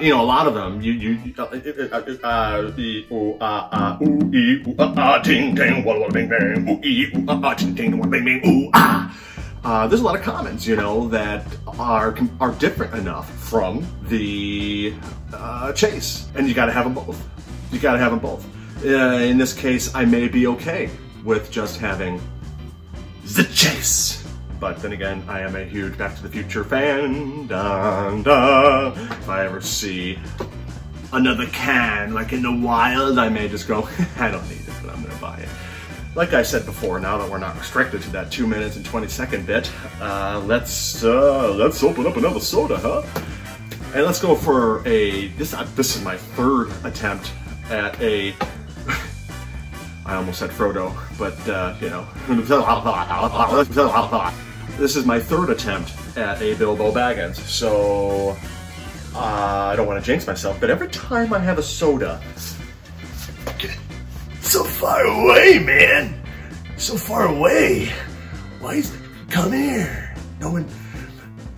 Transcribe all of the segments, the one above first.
You know, a lot of them, ting ting, walla walla bing bang, ting ting, walla bing bing, ooh ah. There's a lot of comments, you know, that are different enough from the chase, and you got to have them both. You got to have them both. In this case, I may be okay with just having the chase. But then again, I am a huge Back to the Future fan. Dun, dun. If I ever see another can, like in the wild, I may just go, I don't need it, but I'm gonna buy it. Like I said before, now that we're not restricted to that 2 minutes and 20-second bit, let's open up another soda, huh? And let's go for this is my third attempt at a, I almost said Frodo, but you know, this is my third attempt at a Bilbo Baggins, so I don't want to jinx myself, but every time I have a soda, so far away, man, so far away, why is it, come here, no one,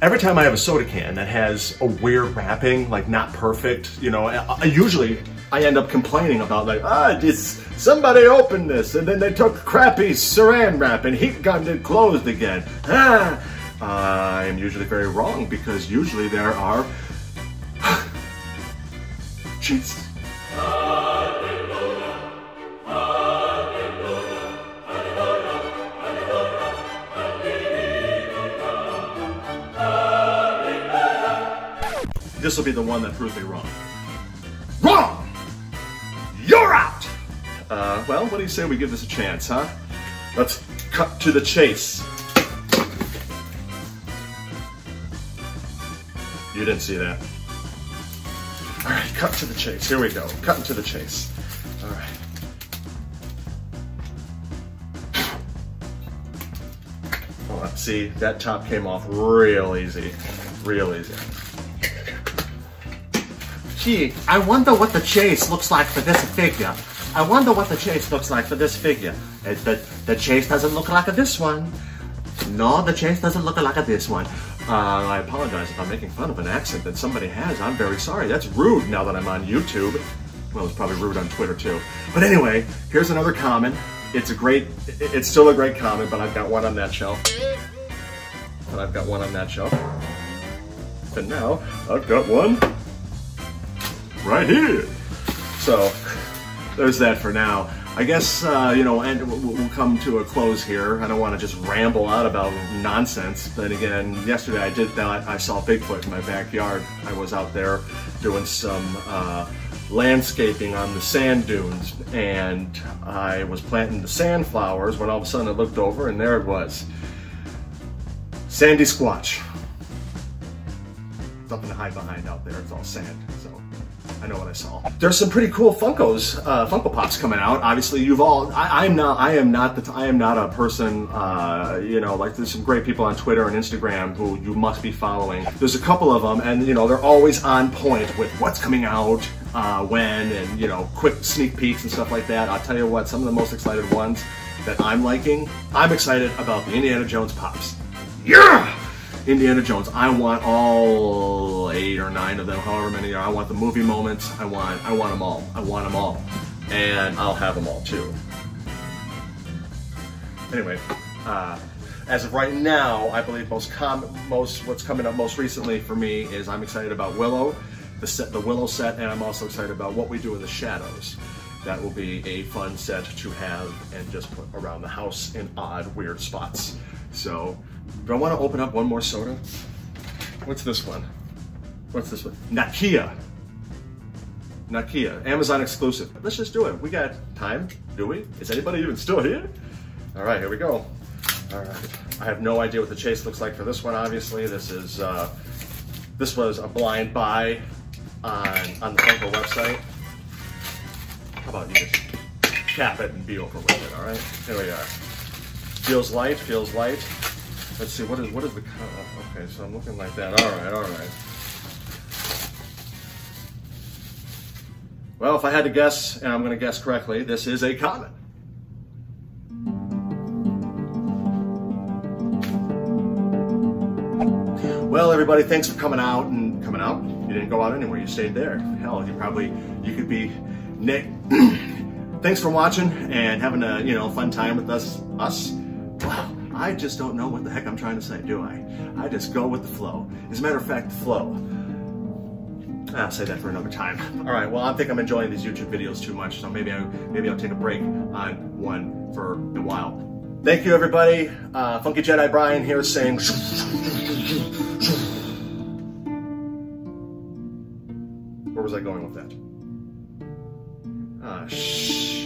every time I have a soda can that has a weird wrapping, like not perfect, you know, usually I end up complaining about like, somebody opened this and then they took crappy saran wrap and heat gunned it closed again. I am usually very wrong because usually there are cheats. This will be the one that proves me wrong. Wrong! You're out! Well, what do you say we give this a chance, huh? Let's cut to the chase. You didn't see that. All right, cut to the chase. Here we go. Cutting to the chase. All right. Oh, see, that top came off real easy. Real easy. Gee, I wonder what the chase looks like for this figure. I wonder what the chase looks like for this figure. The chase doesn't look like this one. No, the chase doesn't look like this one. I apologize if I'm making fun of an accent that somebody has. I'm very sorry. That's rude now that I'm on YouTube. Well, it's probably rude on Twitter too. But anyway, here's another comment. It's still a great comment, but I've got one on that shelf. And I've got one on that shelf. And now, I've got one right here. So, there's that for now. I guess, you know, and we'll come to a close here. I don't want to just ramble out about nonsense. But again, yesterday I did that. I saw Bigfoot in my backyard. I was out there doing some landscaping on the sand dunes. And I was planting the sand flowers when all of a sudden I looked over and there it was. Sandy Squatch. Nothing to hide behind out there. It's all sand. So I know what I saw. There's some pretty cool Funko Pops coming out. Obviously, I am not a person, you know, like there's some great people on Twitter and Instagram who you must be following. There's a couple of them, and you know, they're always on point with what's coming out, when, and you know, quick sneak peeks and stuff like that. I'll tell you what, some of the most excited ones that I'm liking, I'm excited about the Indiana Jones Pops. Yeah! Indiana Jones. I want all 8 or 9 of them, however many are. I want the movie moments. I want them all. I want them all. And I'll have them all too. Anyway, as of right now, I believe what's coming up most recently for me is I'm excited about Willow, the Willow set, and I'm also excited about What We Do in the Shadows. That will be a fun set to have and just put around the house in odd, weird spots. So, do I want to open up one more soda? What's this one? What's this one? Nakia. Nakia, Amazon exclusive. Let's just do it. We got time, do we? Is anybody even still here? All right, here we go. All right. I have no idea what the chase looks like for this one, obviously. This was a blind buy on the Funko website. How about you just cap it and be over with it, all right? Here we are. Feels light, feels light. Let's see, what is the color? Okay, so I'm looking like that. All right, all right. Well, if I had to guess, and I'm going to guess correctly, this is a comet. Well, everybody, thanks for coming out. You didn't go out anywhere. You stayed there. Hell, you could be Nick. Thanks for watching and having a, you know, fun time with us. Wow, I just don't know what the heck I'm trying to say, do I? I just go with the flow. As a matter of fact, the flow. I'll say that for another time. All right, well, I think I'm enjoying these YouTube videos too much, so maybe I'll take a break on one for a while. Thank you, everybody. Funky Jedi Brian here saying... Where was I going with that? Shh.